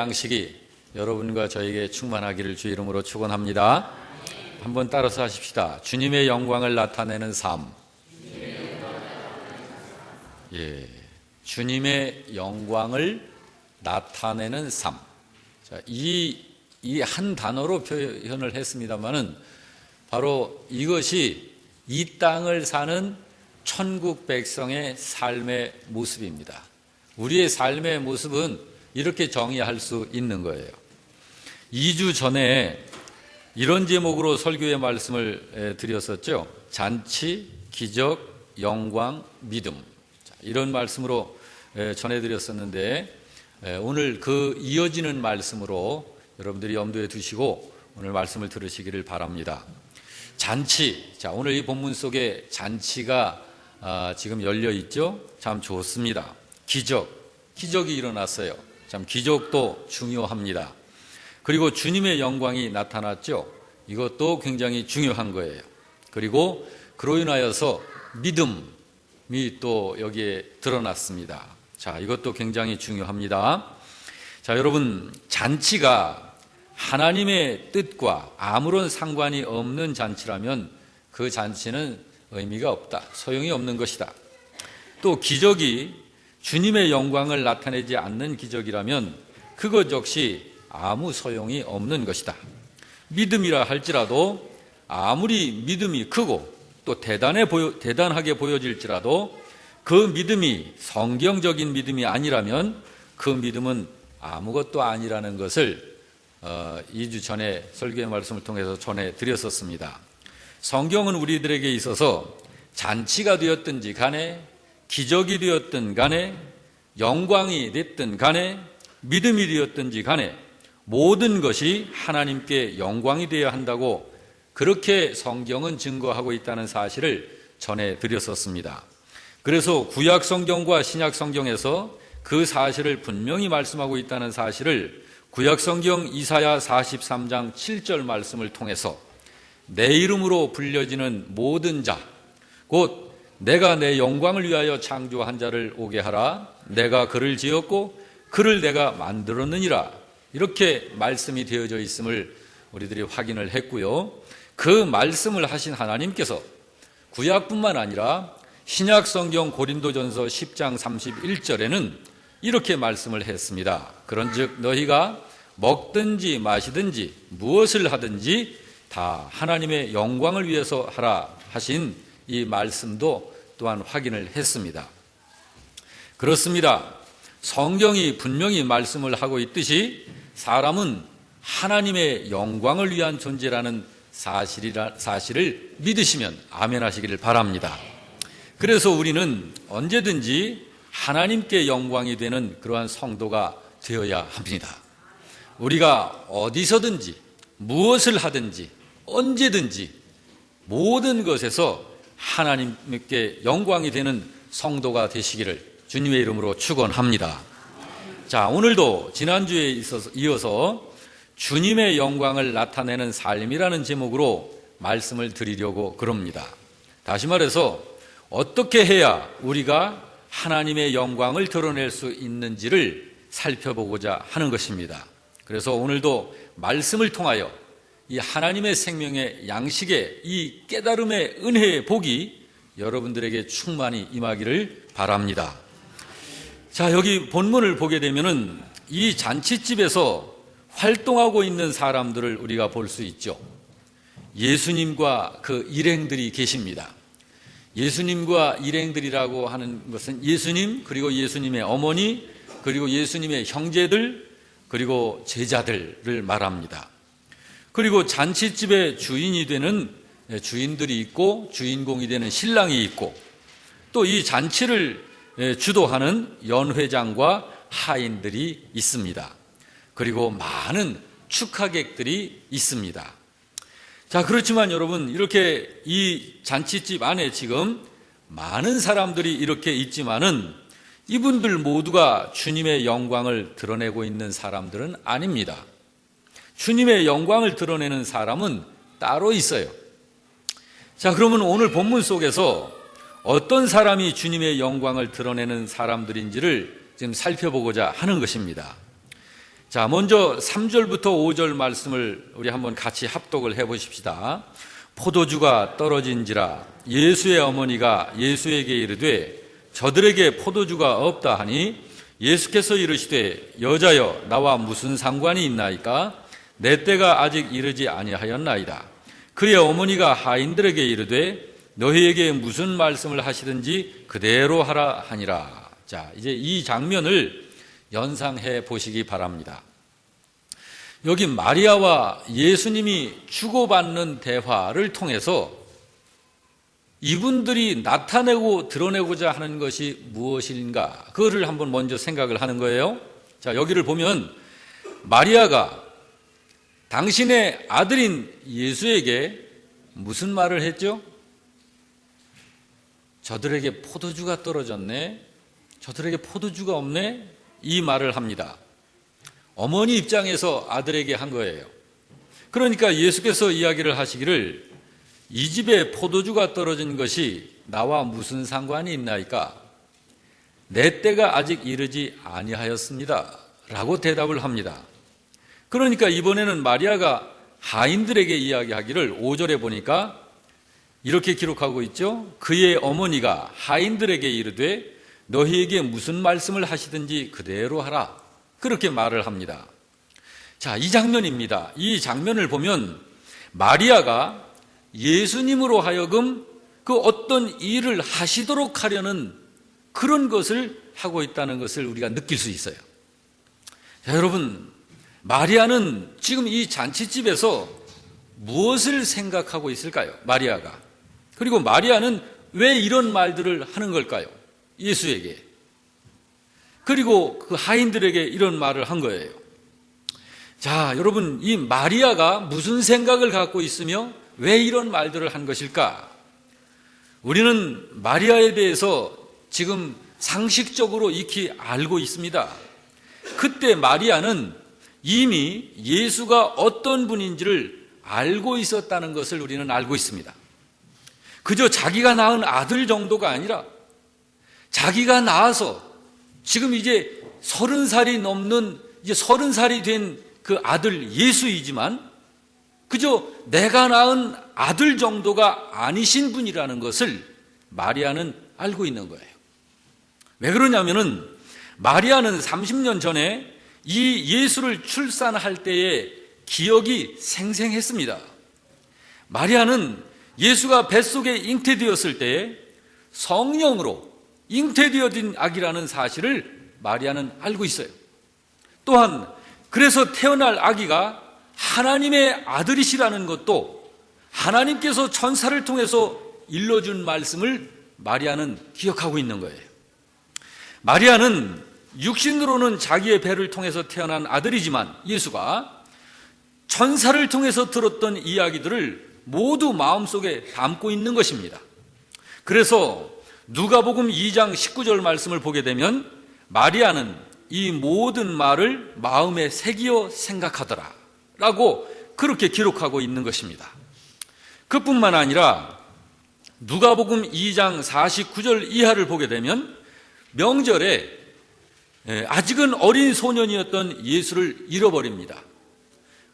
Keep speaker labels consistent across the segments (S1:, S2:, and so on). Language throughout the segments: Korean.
S1: 양식이 여러분과 저에게 충만하기를 주 이름으로 축원합니다. 한번 따라서 하십시다. 주님의 영광을 나타내는 삶. 주님의 영광을 나타내는 삶. 자, 이 한 단어로 표현을 했습니다만은 바로 이것이 이 땅을 사는 천국 백성의 삶의 모습입니다. 우리의 삶의 모습은 이렇게 정의할 수 있는 거예요. 2주 전에 이런 제목으로 설교의 말씀을 드렸었죠. 잔치, 기적, 영광, 믿음. 이런 말씀으로 전해드렸었는데 오늘 그 이어지는 말씀으로 여러분들이 염두에 두시고 오늘 말씀을 들으시기를 바랍니다. 잔치. 자, 오늘 이 본문 속에 잔치가 지금 열려 있죠. 참 좋습니다. 기적이 일어났어요. 참 기적도 중요합니다. 그리고 주님의 영광이 나타났죠. 이것도 굉장히 중요한 거예요. 그리고 그로 인하여서 믿음이 또 여기에 드러났습니다. 자, 이것도 굉장히 중요합니다. 자, 여러분, 잔치가 하나님의 뜻과 아무런 상관이 없는 잔치라면 그 잔치는 의미가 없다. 소용이 없는 것이다. 또 기적이 주님의 영광을 나타내지 않는 기적이라면 그것 역시 아무 소용이 없는 것이다. 믿음이라 할지라도 아무리 믿음이 크고 또 대단하게 보여질지라도 그 믿음이 성경적인 믿음이 아니라면 그 믿음은 아무것도 아니라는 것을 2주 전에 설교의 말씀을 통해서 전해드렸었습니다. 성경은 우리들에게 있어서 잔치가 되었든지 간에 기적이 되었든 간에 영광이 됐든 간에 믿음이 되었든지 간에 모든 것이 하나님께 영광이 되어야 한다고 그렇게 성경은 증거하고 있다는 사실을 전해드렸었습니다. 그래서 구약 성경과 신약 성경에서 그 사실을 분명히 말씀하고 있다는 사실을 구약 성경 이사야 43장 7절 말씀을 통해서 내 이름으로 불려지는 모든 자, 곧 내가 내 영광을 위하여 창조한 자를 오게 하라. 내가 그를 지었고 그를 내가 만들었느니라. 이렇게 말씀이 되어져 있음을 우리들이 확인을 했고요. 그 말씀을 하신 하나님께서 구약뿐만 아니라 신약 성경 고린도전서 10장 31절에는 이렇게 말씀을 했습니다. 그런즉 너희가 먹든지 마시든지 무엇을 하든지 다 하나님의 영광을 위해서 하라 하신 이 말씀도 또한 확인을 했습니다. 그렇습니다. 성경이 분명히 말씀을 하고 있듯이 사람은 하나님의 영광을 위한 존재라는 사실을 믿으시면 아멘 하시기를 바랍니다. 그래서 우리는 언제든지 하나님께 영광이 되는 그러한 성도가 되어야 합니다. 우리가 어디서든지 무엇을 하든지 언제든지 모든 것에서 하나님께 영광이 되는 성도가 되시기를 주님의 이름으로 축원합니다. 자, 오늘도 지난주에 이어서 주님의 영광을 나타내는 삶이라는 제목으로 말씀을 드리려고 그럽니다. 다시 말해서 어떻게 해야 우리가 하나님의 영광을 드러낼 수 있는지를 살펴보고자 하는 것입니다. 그래서 오늘도 말씀을 통하여 이 하나님의 생명의 양식의 이 깨달음의 은혜의 복이 여러분들에게 충만히 임하기를 바랍니다. 자, 여기 본문을 보게 되면은 이 잔치집에서 활동하고 있는 사람들을 우리가 볼 수 있죠. 예수님과 그 일행들이 계십니다. 예수님과 일행들이라고 하는 것은 예수님, 그리고 예수님의 어머니, 그리고 예수님의 형제들, 그리고 제자들을 말합니다. 그리고 잔치집의 주인이 되는 주인들이 있고 주인공이 되는 신랑이 있고 또 이 잔치를 주도하는 연회장과 하인들이 있습니다. 그리고 많은 축하객들이 있습니다. 자, 그렇지만 여러분, 이렇게 이 잔치집 안에 지금 많은 사람들이 이렇게 있지만은 이분들 모두가 주님의 영광을 드러내고 있는 사람들은 아닙니다. 주님의 영광을 드러내는 사람은 따로 있어요. 자, 그러면 오늘 본문 속에서 어떤 사람이 주님의 영광을 드러내는 사람들인지를 지금 살펴보고자 하는 것입니다. 자, 먼저 3절부터 5절 말씀을 우리 한번 같이 합독을 해보십시다. 포도주가 떨어진지라 예수의 어머니가 예수에게 이르되 저들에게 포도주가 없다 하니 예수께서 이르시되 여자여 나와 무슨 상관이 있나이까? 내 때가 아직 이르지 아니하였나이다. 그의 어머니가 하인들에게 이르되 너희에게 무슨 말씀을 하시든지 그대로 하라 하니라. 자, 이제 이 장면을 연상해 보시기 바랍니다. 여기 마리아와 예수님이 주고받는 대화를 통해서 이분들이 나타내고 드러내고자 하는 것이 무엇인가, 그거를 한번 먼저 생각을 하는 거예요. 자, 여기를 보면 마리아가 당신의 아들인 예수에게 무슨 말을 했죠? 저들에게 포도주가 떨어졌네, 저들에게 포도주가 없네, 이 말을 합니다. 어머니 입장에서 아들에게 한 거예요. 그러니까 예수께서 이야기를 하시기를 이 집에 포도주가 떨어진 것이 나와 무슨 상관이 있나이까? 내 때가 아직 이르지 아니하였습니다 라고 대답을 합니다. 그러니까 이번에는 마리아가 하인들에게 이야기하기를 5절에 보니까 이렇게 기록하고 있죠. 그의 어머니가 하인들에게 이르되 너희에게 무슨 말씀을 하시든지 그대로 하라, 그렇게 말을 합니다. 자, 이 장면입니다. 이 장면을 보면 마리아가 예수님으로 하여금 그 어떤 일을 하시도록 하려는 그런 것을 하고 있다는 것을 우리가 느낄 수 있어요. 자, 여러분, 마리아는 지금 이 잔치집에서 무엇을 생각하고 있을까요? 마리아가. 그리고 마리아는 왜 이런 말들을 하는 걸까요? 예수에게. 그리고 그 하인들에게 이런 말을 한 거예요. 자, 여러분, 이 마리아가 무슨 생각을 갖고 있으며 왜 이런 말들을 한 것일까? 우리는 마리아에 대해서 지금 상식적으로 익히 알고 있습니다. 그때 마리아는 이미 예수가 어떤 분인지를 알고 있었다는 것을 우리는 알고 있습니다. 그저 자기가 낳은 아들 정도가 아니라 자기가 낳아서 지금 이제 30살이 넘는, 이제 30살이 된 그 아들 예수이지만 그저 내가 낳은 아들 정도가 아니신 분이라는 것을 마리아는 알고 있는 거예요. 왜 그러냐면은 마리아는 30년 전에 이 예수를 출산할 때의 기억이 생생했습니다. 마리아는 예수가 뱃속에 잉태되었을 때에 성령으로 잉태되어진 아기라는 사실을 마리아는 알고 있어요. 또한 그래서 태어날 아기가 하나님의 아들이시라는 것도 하나님께서 천사를 통해서 일러준 말씀을 마리아는 기억하고 있는 거예요. 마리아는 육신으로는 자기의 배를 통해서 태어난 아들이지만 예수가 천사를 통해서 들었던 이야기들을 모두 마음속에 담고 있는 것입니다. 그래서 누가복음 2장 19절 말씀을 보게 되면 마리아는 이 모든 말을 마음에 새기어 생각하더라 라고 그렇게 기록하고 있는 것입니다. 그뿐만 아니라 누가복음 2장 49절 이하를 보게 되면 명절에 아직은 어린 소년이었던 예수를 잃어버립니다.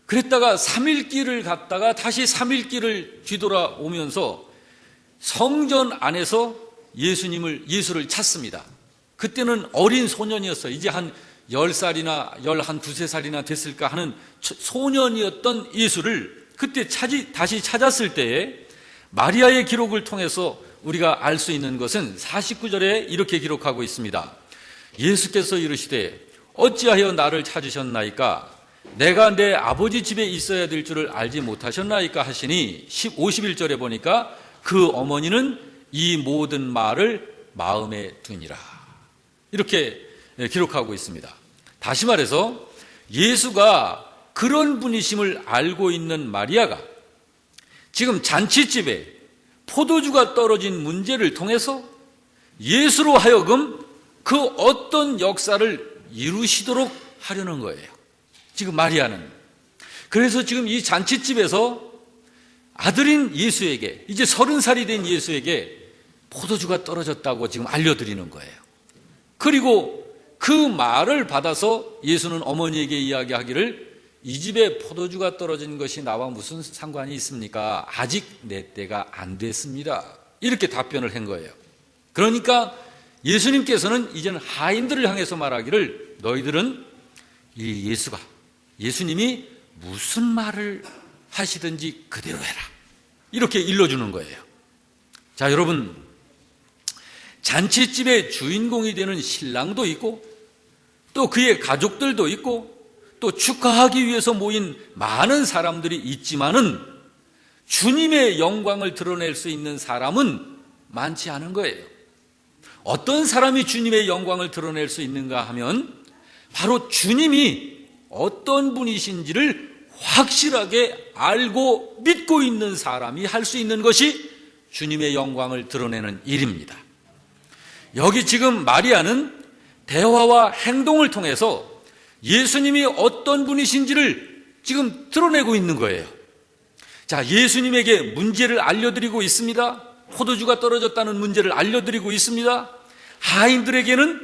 S1: 그랬다가 3일 길을 갔다가 다시 3일 길을 뒤돌아오면서 성전 안에서 예수를 찾습니다. 그때는 어린 소년이었어요. 이제 한 10살이나 12살이나 됐을까 하는 소년이었던 예수를 그때 다시 찾았을 때에 마리아의 기록을 통해서 우리가 알 수 있는 것은 49절에 이렇게 기록하고 있습니다. 예수께서 이르시되 어찌하여 나를 찾으셨나이까? 내가 내 아버지 집에 있어야 될 줄을 알지 못하셨나이까 하시니 51절에 보니까 그 어머니는 이 모든 말을 마음에 두니라, 이렇게 기록하고 있습니다. 다시 말해서 예수가 그런 분이심을 알고 있는 마리아가 지금 잔치집에 포도주가 떨어진 문제를 통해서 예수로 하여금 그 어떤 역사를 이루시도록 하려는 거예요. 지금 마리아는. 그래서 지금 이 잔치집에서 아들인 예수에게, 이제 30살이 된 예수에게 포도주가 떨어졌다고 지금 알려드리는 거예요. 그리고 그 말을 받아서 예수는 어머니에게 이야기하기를 이 집에 포도주가 떨어진 것이 나와 무슨 상관이 있습니까? 아직 내 때가 안 됐습니다. 이렇게 답변을 한 거예요. 그러니까 예수님께서는 이제는 하인들을 향해서 말하기를 너희들은 이 예수님이 무슨 말을 하시든지 그대로 해라. 이렇게 일러주는 거예요. 자, 여러분, 잔치집의 주인공이 되는 신랑도 있고 또 그의 가족들도 있고 또 축하하기 위해서 모인 많은 사람들이 있지만은 주님의 영광을 드러낼 수 있는 사람은 많지 않은 거예요. 어떤 사람이 주님의 영광을 드러낼 수 있는가 하면 바로 주님이 어떤 분이신지를 확실하게 알고 믿고 있는 사람이 할 수 있는 것이 주님의 영광을 드러내는 일입니다. 여기 지금 마리아는 대화와 행동을 통해서 예수님이 어떤 분이신지를 지금 드러내고 있는 거예요. 자, 예수님에게 문제를 알려드리고 있습니다. 포도주가 떨어졌다는 문제를 알려드리고 있습니다. 하인들에게는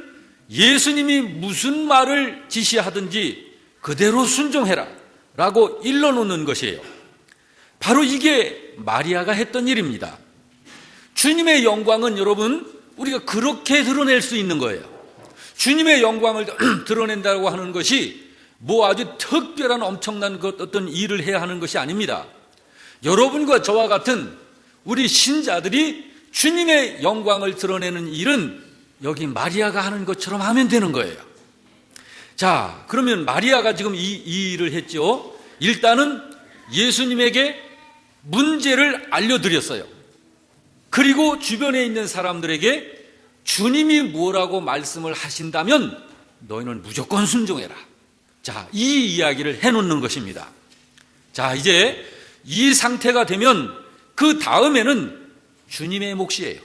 S1: 예수님이 무슨 말을 지시하든지 그대로 순종해라 라고 일러놓는 것이에요. 바로 이게 마리아가 했던 일입니다. 주님의 영광은 여러분 우리가 그렇게 드러낼 수 있는 거예요. 주님의 영광을 드러낸다고 하는 것이 뭐 아주 특별한 엄청난 어떤 일을 해야 하는 것이 아닙니다. 여러분과 저와 같은 우리 신자들이 주님의 영광을 드러내는 일은 여기 마리아가 하는 것처럼 하면 되는 거예요. 자, 그러면 마리아가 지금 이 일을 했죠. 일단은 예수님에게 문제를 알려드렸어요. 그리고 주변에 있는 사람들에게 주님이 뭐라고 말씀을 하신다면 너희는 무조건 순종해라. 자, 이 이야기를 해놓는 것입니다. 자, 이제 이 상태가 되면 그 다음에는 주님의 몫이에요.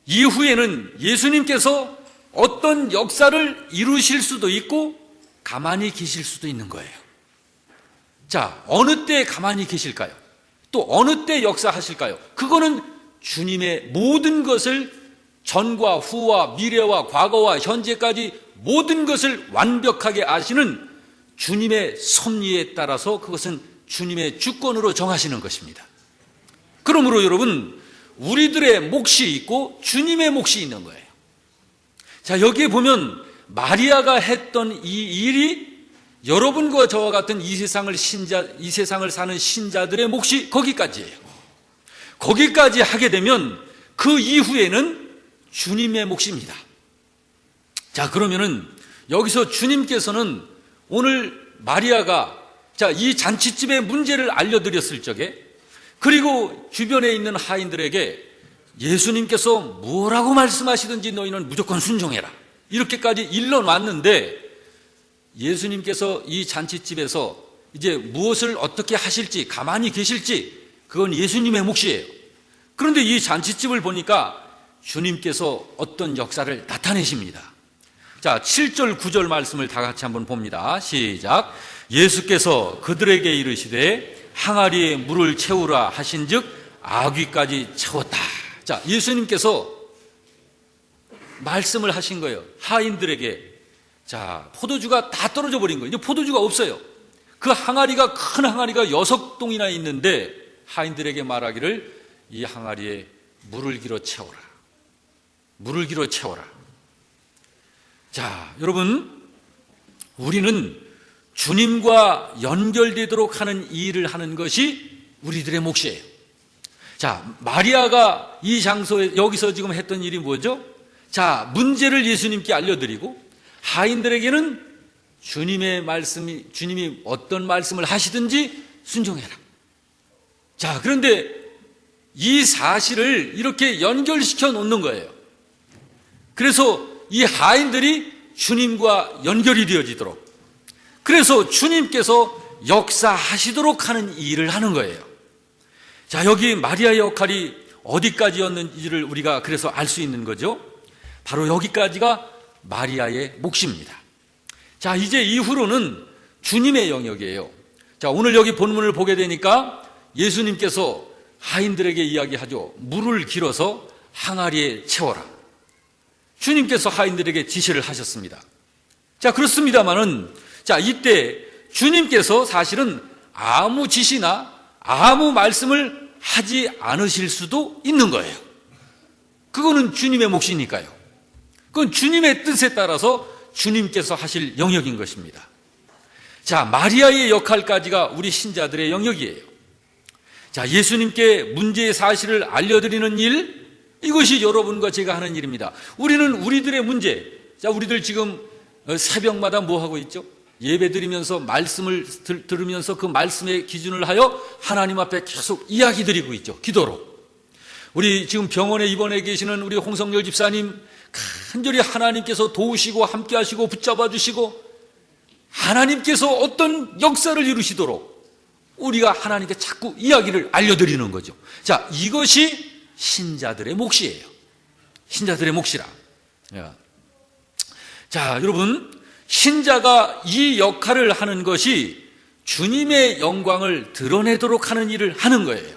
S1: 이후에는 예수님께서 어떤 역사를 이루실 수도 있고 가만히 계실 수도 있는 거예요. 자, 어느 때 가만히 계실까요? 또 어느 때 역사하실까요? 그거는 주님의 모든 것을 전과 후와 미래와 과거와 현재까지 모든 것을 완벽하게 아시는 주님의 섭리에 따라서 그것은 주님의 주권으로 정하시는 것입니다. 그러므로 여러분, 우리들의 몫이 있고 주님의 몫이 있는 거예요. 자, 여기에 보면 마리아가 했던 이 일이 여러분과 저와 같은 이 세상을 사는 신자들의 몫이 거기까지예요. 거기까지 하게 되면 그 이후에는 주님의 몫입니다. 자, 그러면은 여기서 주님께서는 오늘 마리아가 이 잔치집의 문제를 알려드렸을 적에 그리고 주변에 있는 하인들에게 예수님께서 뭐라고 말씀하시든지 너희는 무조건 순종해라 이렇게까지 일러놨는데 예수님께서 이 잔치집에서 이제 무엇을 어떻게 하실지 가만히 계실지 그건 예수님의 몫이에요. 그런데 이 잔치집을 보니까 주님께서 어떤 역사를 나타내십니다. 자, 7절 9절 말씀을 다 같이 한번 봅니다. 시작. 예수께서 그들에게 이르시되 항아리에 물을 채우라 하신즉 아귀까지 채웠다. 자, 예수님께서 말씀을 하신 거예요. 하인들에게. 자, 포도주가 다 떨어져 버린 거예요. 이제 포도주가 없어요. 그 항아리가 큰 항아리가 6동이나 있는데 하인들에게 말하기를 이 항아리에 물을 길어 채워라. 물을 길어 채워라. 자, 여러분, 우리는 주님과 연결되도록 하는 일을 하는 것이 우리들의 몫이에요. 자, 마리아가 이 장소에 여기서 지금 했던 일이 뭐죠? 자, 문제를 예수님께 알려드리고 하인들에게는 주님이 어떤 말씀을 하시든지 순종해라. 자, 그런데 이 사실을 이렇게 연결시켜 놓는 거예요. 그래서 이 하인들이 주님과 연결이 되어지도록, 그래서 주님께서 역사하시도록 하는 일을 하는 거예요. 자, 여기 마리아의 역할이 어디까지였는지를 우리가 그래서 알 수 있는 거죠. 바로 여기까지가 마리아의 몫입니다. 자, 이제 이후로는 주님의 영역이에요. 자, 오늘 여기 본문을 보게 되니까 예수님께서 하인들에게 이야기하죠. 물을 길어서 항아리에 채워라. 주님께서 하인들에게 지시를 하셨습니다. 자, 그렇습니다만은, 자, 이때 주님께서 사실은 아무 지시나 아무 말씀을 하지 않으실 수도 있는 거예요. 그거는 주님의 몫이니까요. 그건 주님의 뜻에 따라서 주님께서 하실 영역인 것입니다. 자, 마리아의 역할까지가 우리 신자들의 영역이에요. 자, 예수님께 문제의 사실을 알려드리는 일, 이것이 여러분과 제가 하는 일입니다. 우리는 우리들의 문제, 자, 우리들 지금 새벽마다 뭐 하고 있죠? 예배 드리면서 말씀을 들으면서 그 말씀의 기준을 하여 하나님 앞에 계속 이야기 드리고 있죠. 기도로. 우리 지금 병원에 입원해 계시는 우리 홍성열 집사님, 간절히 하나님께서 도우시고 함께 하시고 붙잡아 주시고 하나님께서 어떤 역사를 이루시도록 우리가 하나님께 자꾸 이야기를 알려드리는 거죠. 자, 이것이 신자들의 몫이에요. 신자들의 몫이라. 자, 여러분, 신자가 이 역할을 하는 것이 주님의 영광을 드러내도록 하는 일을 하는 거예요.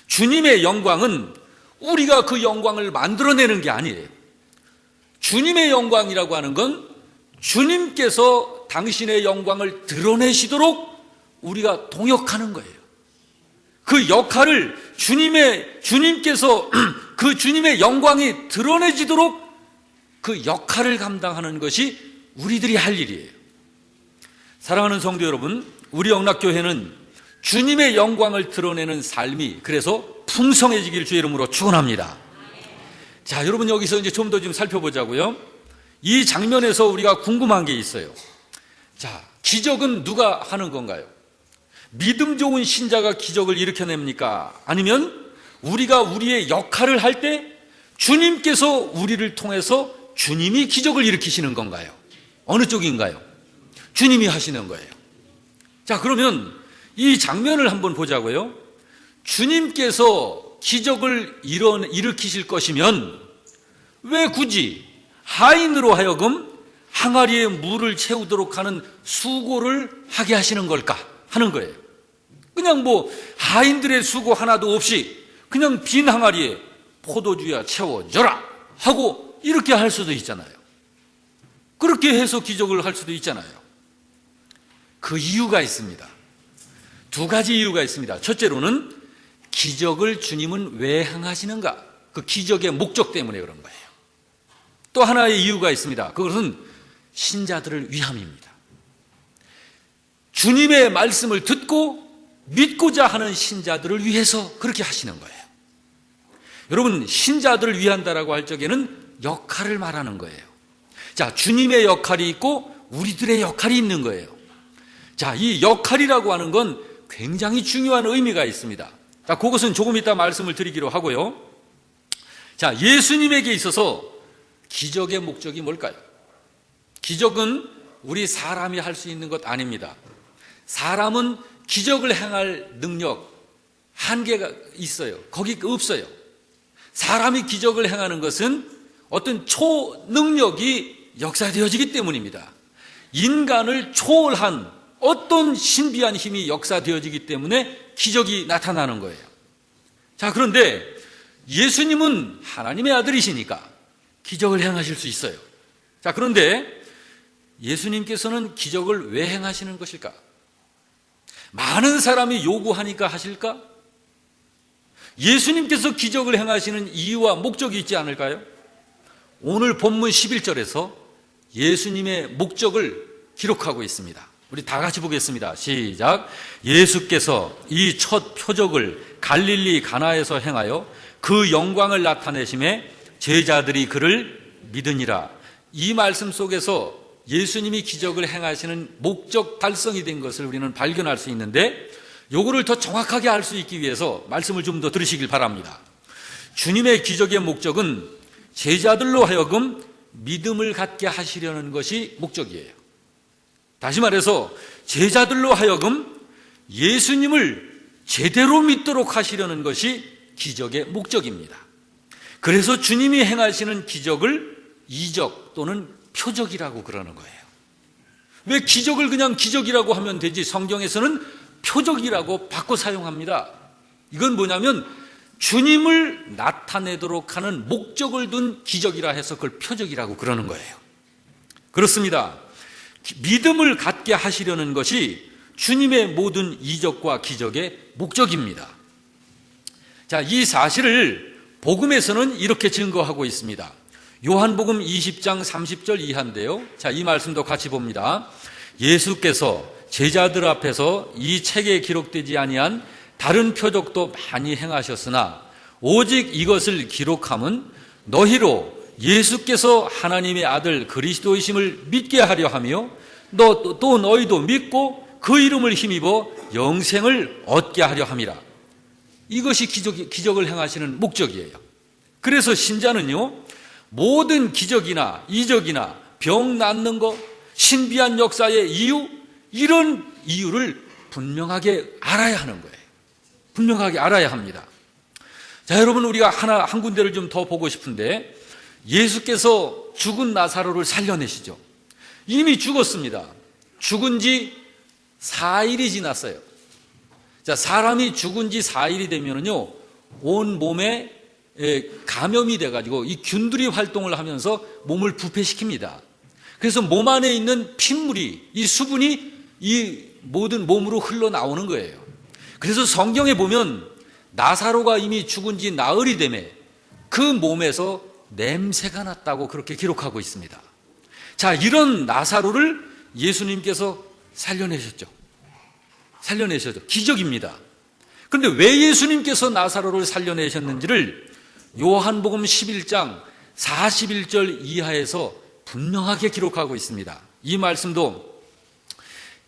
S1: 주님의 영광은 우리가 그 영광을 만들어내는 게 아니에요. 주님의 영광이라고 하는 건 주님께서 당신의 영광을 드러내시도록 우리가 동역하는 거예요. 그 역할을 주님께서 그 주님의 영광이 드러내지도록 그 역할을 감당하는 것이 우리들이 할 일이에요. 사랑하는 성도 여러분, 우리 영락교회는 주님의 영광을 드러내는 삶이 그래서 풍성해지기를 주의 이름으로 축원합니다. 자, 여러분 여기서 이제 좀 더 좀 살펴보자고요. 이 장면에서 우리가 궁금한 게 있어요. 자, 기적은 누가 하는 건가요? 믿음 좋은 신자가 기적을 일으켜냅니까? 아니면 우리가 우리의 역할을 할 때 주님께서 우리를 통해서 주님이 기적을 일으키시는 건가요? 어느 쪽인가요? 주님이 하시는 거예요. 자, 그러면 이 장면을 한번 보자고요. 주님께서 기적을 일으키실 것이면 왜 굳이 하인으로 하여금 항아리에 물을 채우도록 하는 수고를 하게 하시는 걸까 하는 거예요. 그냥 뭐 하인들의 수고 하나도 없이 그냥 빈 항아리에 포도주야 채워줘라 하고 이렇게 할 수도 있잖아요. 그렇게 해서 기적을 할 수도 있잖아요. 그 이유가 있습니다. 두 가지 이유가 있습니다. 첫째로는 기적을 주님은 왜 행하시는가? 그 기적의 목적 때문에 그런 거예요. 또 하나의 이유가 있습니다. 그것은 신자들을 위함입니다. 주님의 말씀을 듣고 믿고자 하는 신자들을 위해서 그렇게 하시는 거예요. 여러분, 신자들을 위한다라고 할 적에는 역할을 말하는 거예요. 자, 주님의 역할이 있고 우리들의 역할이 있는 거예요. 자, 이 역할이라고 하는 건 굉장히 중요한 의미가 있습니다. 자, 그것은 조금 이따 말씀을 드리기로 하고요. 자, 예수님에게 있어서 기적의 목적이 뭘까요? 기적은 우리 사람이 할 수 있는 것 아닙니다. 사람은 기적을 행할 능력, 한계가 있어요. 거기 없어요. 사람이 기적을 행하는 것은 어떤 초능력이 역사되어지기 때문입니다. 인간을 초월한 어떤 신비한 힘이 역사되어지기 때문에 기적이 나타나는 거예요. 자, 그런데 예수님은 하나님의 아들이시니까 기적을 행하실 수 있어요. 자, 그런데 예수님께서는 기적을 왜 행하시는 것일까? 많은 사람이 요구하니까 하실까? 예수님께서 기적을 행하시는 이유와 목적이 있지 않을까요? 오늘 본문 11절에서 예수님의 목적을 기록하고 있습니다. 우리 다 같이 보겠습니다. 시작. 예수께서 이 첫 표적을 갈릴리 가나에서 행하여 그 영광을 나타내심에 제자들이 그를 믿으니라. 이 말씀 속에서 예수님이 기적을 행하시는 목적 달성이 된 것을 우리는 발견할 수 있는데, 요거를 더 정확하게 알 수 있기 위해서 말씀을 좀 더 들으시길 바랍니다. 주님의 기적의 목적은 제자들로 하여금 믿음을 갖게 하시려는 것이 목적이에요. 다시 말해서 제자들로 하여금 예수님을 제대로 믿도록 하시려는 것이 기적의 목적입니다. 그래서 주님이 행하시는 기적을 이적 또는 표적이라고 그러는 거예요. 왜 기적을 그냥 기적이라고 하면 되지 성경에서는 표적이라고 바꿔 사용합니다. 이건 뭐냐면 주님을 나타내도록 하는 목적을 둔 기적이라 해서 그걸 표적이라고 그러는 거예요. 그렇습니다. 믿음을 갖게 하시려는 것이 주님의 모든 이적과 기적의 목적입니다. 자, 이 사실을 복음에서는 이렇게 증거하고 있습니다. 요한복음 20장 30절 이하인데요. 자, 이 말씀도 같이 봅니다. 예수께서 제자들 앞에서 이 책에 기록되지 아니한 다른 표적도 많이 행하셨으나 오직 이것을 기록함은 너희로 예수께서 하나님의 아들 그리스도이심을 믿게 하려 하며 또 너희도 믿고 그 이름을 힘입어 영생을 얻게 하려 함이라. 이것이 기적을 행하시는 목적이에요. 그래서 신자는요, 모든 기적이나 이적이나 병 낫는 것, 신비한 역사의 이유, 이런 이유를 분명하게 알아야 하는 거예요. 분명하게 알아야 합니다. 자, 여러분, 우리가 한 군데를 좀 더 보고 싶은데, 예수께서 죽은 나사로를 살려내시죠. 이미 죽었습니다. 죽은 지 4일이 지났어요. 자, 사람이 죽은 지 4일이 되면은요, 온 몸에 감염이 돼가지고 이 균들이 활동을 하면서 몸을 부패시킵니다. 그래서 몸 안에 있는 핏물이, 이 수분이 이 모든 몸으로 흘러나오는 거예요. 그래서 성경에 보면 나사로가 이미 죽은 지 나흘이 되매 그 몸에서 냄새가 났다고 그렇게 기록하고 있습니다. 자, 이런 나사로를 예수님께서 살려내셨죠. 기적입니다. 그런데 왜 예수님께서 나사로를 살려내셨는지를 요한복음 11장 41절 이하에서 분명하게 기록하고 있습니다. 이 말씀도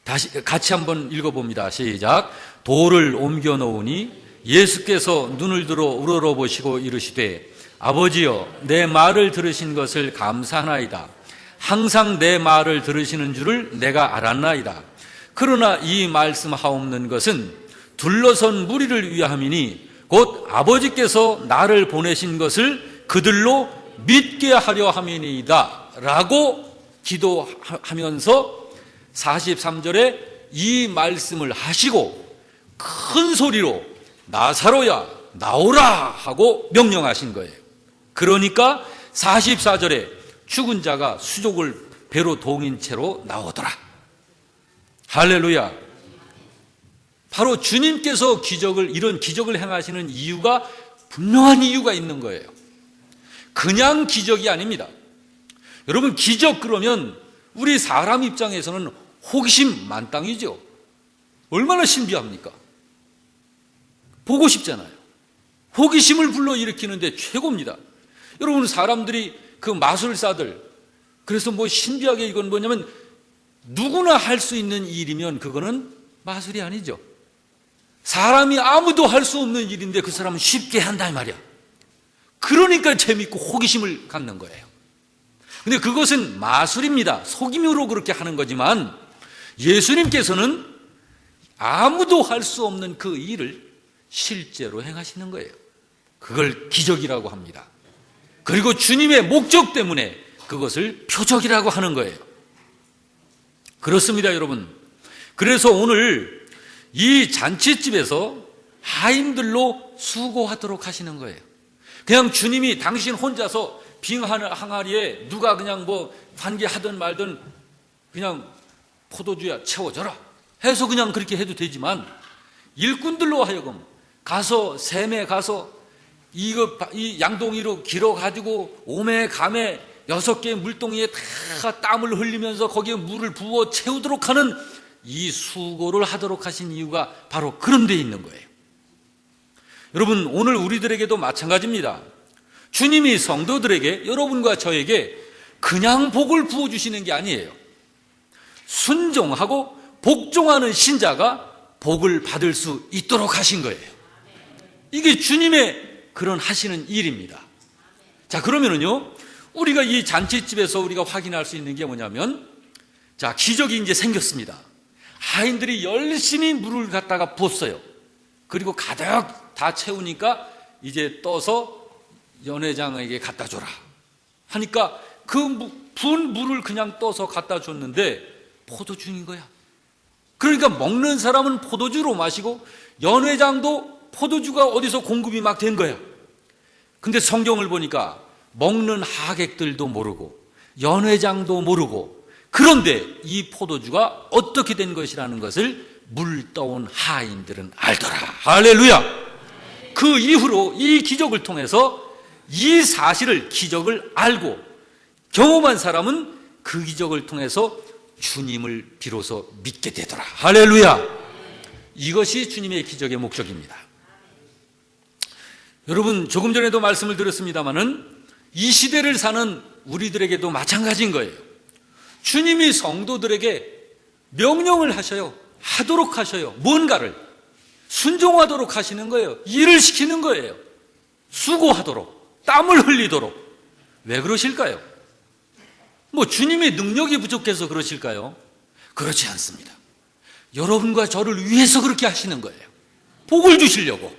S1: 다시 같이 한번 읽어봅니다. 시작. 돌을 옮겨 놓으니 예수께서 눈을 들어 우러러보시고 이르시되 아버지여, 내 말을 들으신 것을 감사하나이다. 항상 내 말을 들으시는 줄을 내가 알았나이다. 그러나 이 말씀하옵는 것은 둘러선 무리를 위함이니 곧 아버지께서 나를 보내신 것을 그들로 믿게 하려 함이니이다 라고 기도하면서 43절에 이 말씀을 하시고 큰 소리로 나사로야 나오라 하고 명령하신 거예요. 그러니까 44절에 죽은 자가 수족을 배로 동인 채로 나오더라. 할렐루야. 바로 주님께서 이런 기적을 행하시는 이유가 분명한 이유가 있는 거예요. 그냥 기적이 아닙니다. 여러분, 기적 그러면 우리 사람 입장에서는 호기심 만땅이죠. 얼마나 신비합니까? 보고 싶잖아요. 호기심을 불러일으키는데 최고입니다. 여러분, 사람들이 그 마술사들, 그래서 뭐 신비하게 이건 뭐냐면 누구나 할 수 있는 일이면 그거는 마술이 아니죠. 사람이 아무도 할 수 없는 일인데 그 사람은 쉽게 한다 이 말이야. 그러니까 재밌고 호기심을 갖는 거예요. 근데 그것은 마술입니다. 속임으로 그렇게 하는 거지만 예수님께서는 아무도 할 수 없는 그 일을 실제로 행하시는 거예요. 그걸 기적이라고 합니다. 그리고 주님의 목적 때문에 그것을 표적이라고 하는 거예요. 그렇습니다, 여러분. 그래서 오늘 이 잔치집에서 하인들로 수고하도록 하시는 거예요. 그냥 주님이 당신 혼자서 빈 항아리에 누가 그냥 뭐 환기하든 말든 그냥 포도주야 채워줘라 해서 그냥 그렇게 해도 되지만 일꾼들로 하여금 가서 샘에 가서 이 양동이로 길어가지고 오매 감에 6개의 물동이에 다 땀을 흘리면서 거기에 물을 부어 채우도록 하는 이 수고를 하도록 하신 이유가 바로 그런 데 있는 거예요. 여러분, 오늘 우리들에게도 마찬가지입니다. 주님이 성도들에게, 여러분과 저에게 그냥 복을 부어주시는 게 아니에요. 순종하고 복종하는 신자가 복을 받을 수 있도록 하신 거예요. 이게 주님의 그런 하시는 일입니다. 자, 그러면은요, 우리가 이 잔치집에서 우리가 확인할 수 있는 게 뭐냐면, 자, 기적이 이제 생겼습니다. 하인들이 열심히 물을 갖다가 부었어요. 그리고 가득 다 채우니까 이제 떠서 연회장에게 갖다 줘라 하니까 그 부은 물을 그냥 떠서 갖다 줬는데 포도주인 거야. 그러니까 먹는 사람은 포도주로 마시고 연회장도 포도주가 어디서 공급이 막 된 거야. 근데 성경을 보니까 먹는 하객들도 모르고 연회장도 모르고, 그런데 이 포도주가 어떻게 된 것이라는 것을 물 떠온 하인들은 알더라. 할렐루야. 그 이후로 이 기적을 통해서 이 사실을, 기적을 알고 경험한 사람은 그 기적을 통해서 주님을 비로소 믿게 되더라. 할렐루야. 이것이 주님의 기적의 목적입니다. 여러분, 조금 전에도 말씀을 드렸습니다마는 이 시대를 사는 우리들에게도 마찬가지인 거예요. 주님이 성도들에게 명령을 하셔요. 하도록 하셔요. 뭔가를 순종하도록 하시는 거예요. 일을 시키는 거예요. 수고하도록, 땀을 흘리도록. 왜 그러실까요? 뭐 주님의 능력이 부족해서 그러실까요? 그렇지 않습니다. 여러분과 저를 위해서 그렇게 하시는 거예요. 복을 주시려고.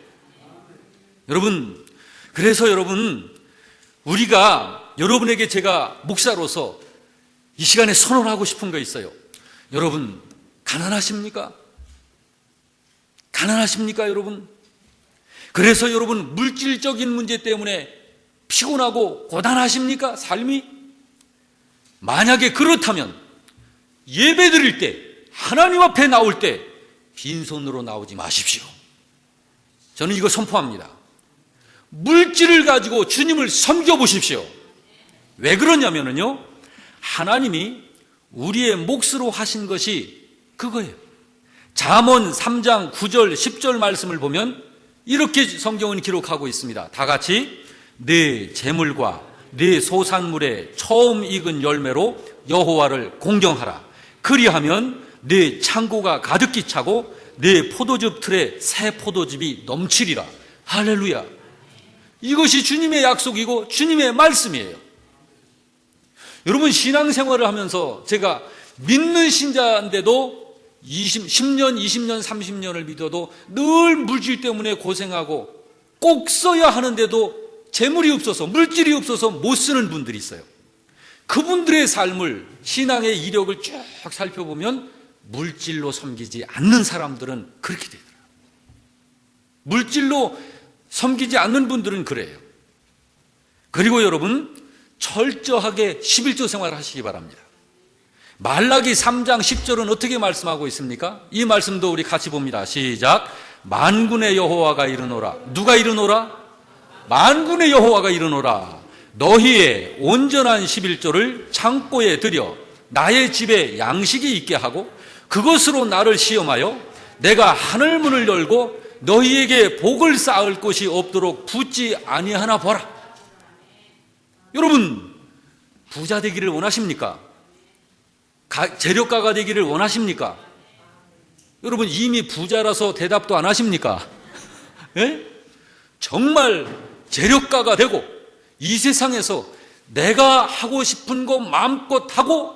S1: 여러분, 그래서 여러분, 우리가, 여러분에게 제가 목사로서 이 시간에 선언하고 싶은 거 있어요. 여러분, 가난하십니까? 가난하십니까, 여러분? 그래서 여러분, 물질적인 문제 때문에 피곤하고 고단하십니까, 삶이? 만약에 그렇다면 예배 드릴 때, 하나님 앞에 나올 때 빈손으로 나오지 마십시오. 저는 이거 선포합니다. 물질을 가지고 주님을 섬겨보십시오. 왜 그러냐면요, 하나님이 우리의 몫으로 하신 것이 그거예요. 잠언 3장 9절 10절 말씀을 보면 이렇게 성경은 기록하고 있습니다. 다 같이, 내 재물과 내 소산물의 처음 익은 열매로 여호와를 공경하라. 그리하면 내 창고가 가득히 차고 내 포도즙 틀에 새 포도즙이 넘치리라. 할렐루야. 이것이 주님의 약속이고 주님의 말씀이에요. 여러분, 신앙생활을 하면서 제가 믿는 신자인데도 10년, 20년, 30년을 믿어도 늘 물질 때문에 고생하고 꼭 써야 하는데도 재물이 없어서, 물질이 없어서 못 쓰는 분들이 있어요. 그분들의 삶을, 신앙의 이력을 쭉 살펴보면 물질로 섬기지 않는 사람들은 그렇게 되더라고요. 물질로 섬기지 않는 분들은 그래요. 그리고 여러분, 철저하게 11조 생활을 하시기 바랍니다. 말라기 3장 10절은 어떻게 말씀하고 있습니까? 이 말씀도 우리 같이 봅니다. 시작. 만군의 여호와가 이르노라. 누가 이르노라? 만군의 여호와가 이르노라. 너희의 온전한 11조를 창고에 들여 나의 집에 양식이 있게 하고 그것으로 나를 시험하여 내가 하늘문을 열고 너희에게 복을 쌓을 곳이 없도록 붙지 아니하나 보라. 여러분, 부자 되기를 원하십니까? 재력가가 되기를 원하십니까? 여러분, 이미 부자라서 대답도 안 하십니까? 예? 정말 재력가가 되고 이 세상에서 내가 하고 싶은 거 마음껏 하고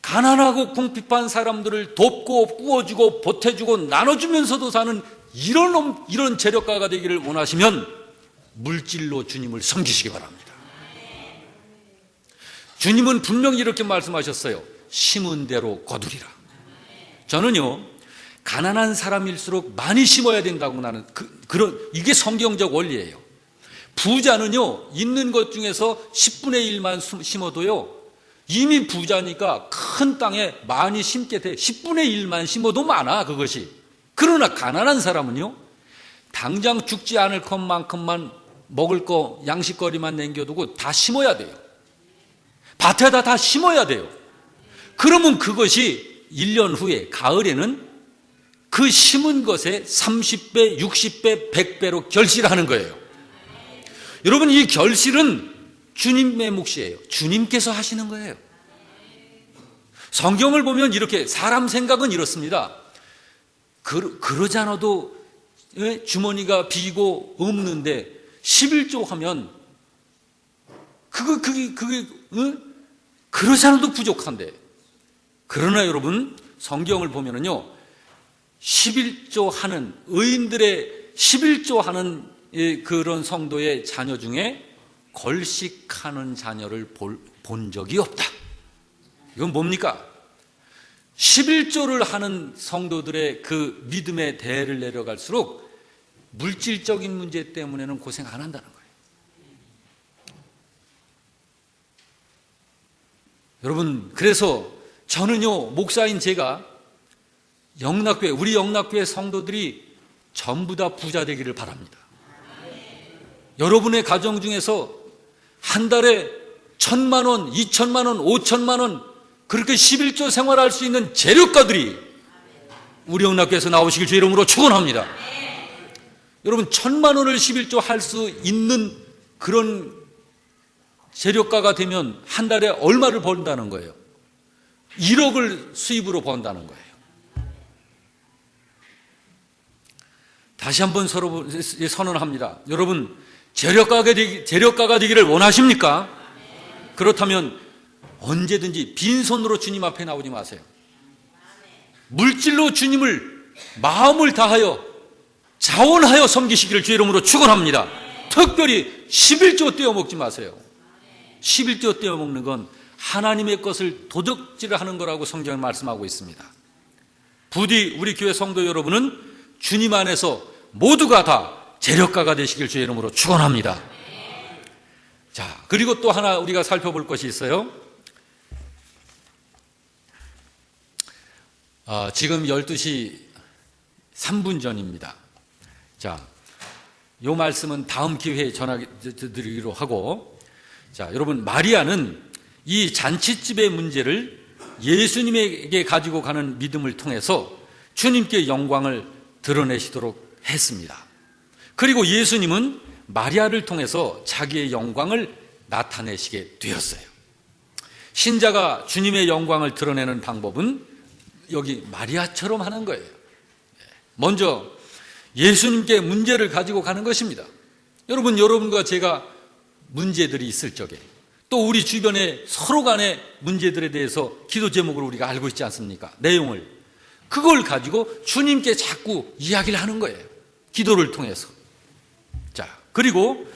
S1: 가난하고 궁핍한 사람들을 돕고 꾸어주고 보태주고 나눠주면서도 사는 이런 재력가가 되기를 원하시면 물질로 주님을 섬기시기 바랍니다. 주님은 분명히 이렇게 말씀하셨어요. 심은 대로 거두리라. 저는요, 가난한 사람일수록 많이 심어야 된다고 나는 이게 성경적 원리예요. 부자는요, 있는 것 중에서 10분의 1만 심어도요, 이미 부자니까 큰 땅에 많이 심게 돼. 10분의 1만 심어도 많아, 그것이. 그러나 가난한 사람은요, 당장 죽지 않을 것만큼만 먹을 거, 양식거리만 남겨두고 다 심어야 돼요. 밭에다 다 심어야 돼요. 그러면 그것이 1년 후에, 가을에는 그 심은 것에 30배, 60배, 100배로 결실하는 거예요. 여러분, 이 결실은 주님의 몫이에요. 주님께서 하시는 거예요. 성경을 보면 이렇게, 사람 생각은 이렇습니다. 그러지 않아도 주머니가 비고 없는데 11조 하면 그게 그러지 않아도 부족한데. 그러나 여러분, 성경을 보면은요, 11조 하는 의인들의 11조 하는 그런 성도의 자녀 중에 걸식하는 자녀를 본 적이 없다. 이건 뭡니까? 11조를 하는 성도들의 그 믿음의 대를 내려갈수록 물질적인 문제 때문에는 고생 안 한다는 거예요. 여러분, 그래서 저는요, 목사인 제가 영락교회, 우리 영락교회 성도들이 전부 다 부자 되기를 바랍니다. 여러분의 가정 중에서 한 달에 1,000만 원, 2,000만 원, 5,000만 원 그렇게 11조 생활할 수 있는 재력가들이 우리 영락교회에서 나오시길 주의 이름으로 축원합니다. 여러분, 1,000만 원을 11조 할 수 있는 그런 재력가가 되면 한 달에 얼마를 번다는 거예요? 1억을 수입으로 번다는 거예요. 다시 한번 서로 선언합니다. 여러분, 재력가가 되기를 원하십니까? 그렇다면 언제든지 빈손으로 주님 앞에 나오지 마세요. 물질로 주님을 마음을 다하여 자원하여 섬기시기를 주의 이름으로 축원합니다. 특별히 11조 떼어먹지 마세요. 11조 떼어먹는 건 하나님의 것을 도적질을 하는 거라고 성경은 말씀하고 있습니다. 부디 우리 교회 성도 여러분은 주님 안에서 모두가 다 재력가가 되시길 주의 이름으로 축원합니다. 자, 그리고 또 하나 우리가 살펴볼 것이 있어요. 지금 12시 3분 전입니다. 자, 요 말씀은 다음 기회에 전해드리기로 하고, 자, 여러분, 마리아는 이 잔치집의 문제를 예수님에게 가지고 가는 믿음을 통해서 주님께 영광을 드러내시도록 했습니다. 그리고 예수님은 마리아를 통해서 자기의 영광을 나타내시게 되었어요. 신자가 주님의 영광을 드러내는 방법은 여기 마리아처럼 하는 거예요. 먼저 예수님께 문제를 가지고 가는 것입니다. 여러분과 제가 문제들이 있을 적에 또 우리 주변에 서로 간의 문제들에 대해서 기도 제목을 우리가 알고 있지 않습니까? 내용을. 그걸 가지고 주님께 자꾸 이야기를 하는 거예요. 기도를 통해서. 자, 그리고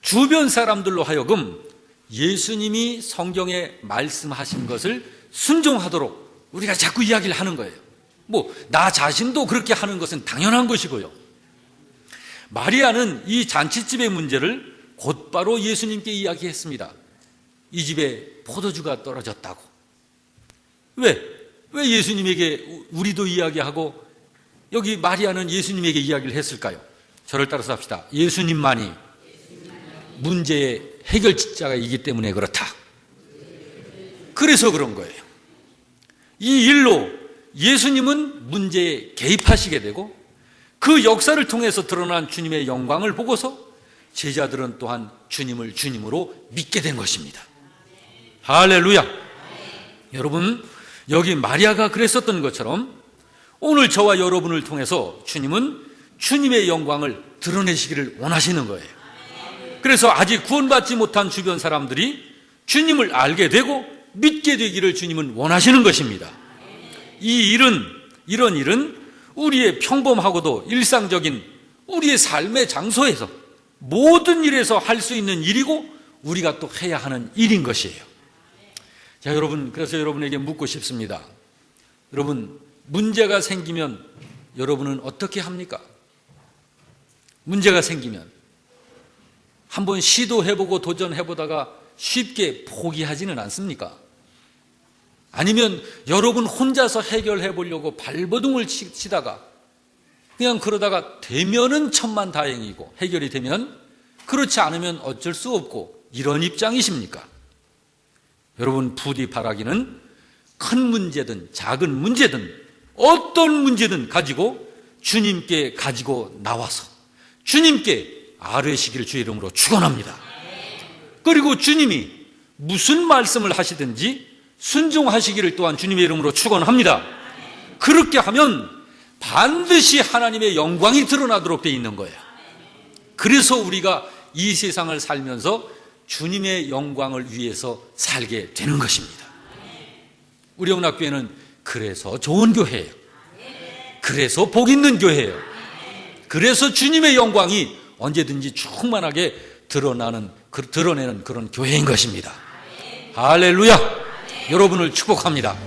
S1: 주변 사람들로 하여금 예수님이 성경에 말씀하신 것을 순종하도록 우리가 자꾸 이야기를 하는 거예요. 나 자신도 그렇게 하는 것은 당연한 것이고요. 마리아는 이 잔치집의 문제를 곧바로 예수님께 이야기했습니다. 이 집에 포도주가 떨어졌다고. 왜 예수님에게 우리도 이야기하고 여기 마리아는 예수님에게 이야기를 했을까요? 저를 따라서 합시다. 예수님만이 문제의 해결자이기 때문에 그렇다. 그래서 그런 거예요. 이 일로 예수님은 문제에 개입하시게 되고 그 역사를 통해서 드러난 주님의 영광을 보고서 제자들은 또한 주님을 주님으로 믿게 된 것입니다. 할렐루야. 여러분, 여기 마리아가 그랬었던 것처럼 오늘 저와 여러분을 통해서 주님은 주님의 영광을 드러내시기를 원하시는 거예요. 그래서 아직 구원받지 못한 주변 사람들이 주님을 알게 되고 믿게 되기를 주님은 원하시는 것입니다. 이런 일은 우리의 평범하고도 일상적인 우리의 삶의 장소에서 모든 일에서 할 수 있는 일이고 우리가 또 해야 하는 일인 것이에요. 자, 여러분, 그래서 여러분에게 묻고 싶습니다. 여러분, 문제가 생기면 여러분은 어떻게 합니까? 문제가 생기면 한번 시도해보고 도전해보다가 쉽게 포기하지는 않습니까? 아니면 여러분 혼자서 해결해보려고 발버둥을 치다가 그냥 그러다가 되면은 천만다행이고 해결이 되면, 그렇지 않으면 어쩔 수 없고, 이런 입장이십니까? 여러분, 부디 바라기는 큰 문제든 작은 문제든 어떤 문제든 가지고 주님께 가지고 나와서 주님께 아뢰시기를 주의 이름으로 축원합니다. 그리고 주님이 무슨 말씀을 하시든지 순종하시기를 또한 주님의 이름으로 축원합니다. 그렇게 하면 반드시 하나님의 영광이 드러나도록 되어 있는 거예요. 그래서 우리가 이 세상을 살면서 주님의 영광을 위해서 살게 되는 것입니다. 우리 영락교회는 그래서 좋은 교회예요. 그래서 복 있는 교회예요. 그래서 주님의 영광이 언제든지 충만하게 드러내는 그런 교회인 것입니다. 할렐루야. 여러분을 축복합니다.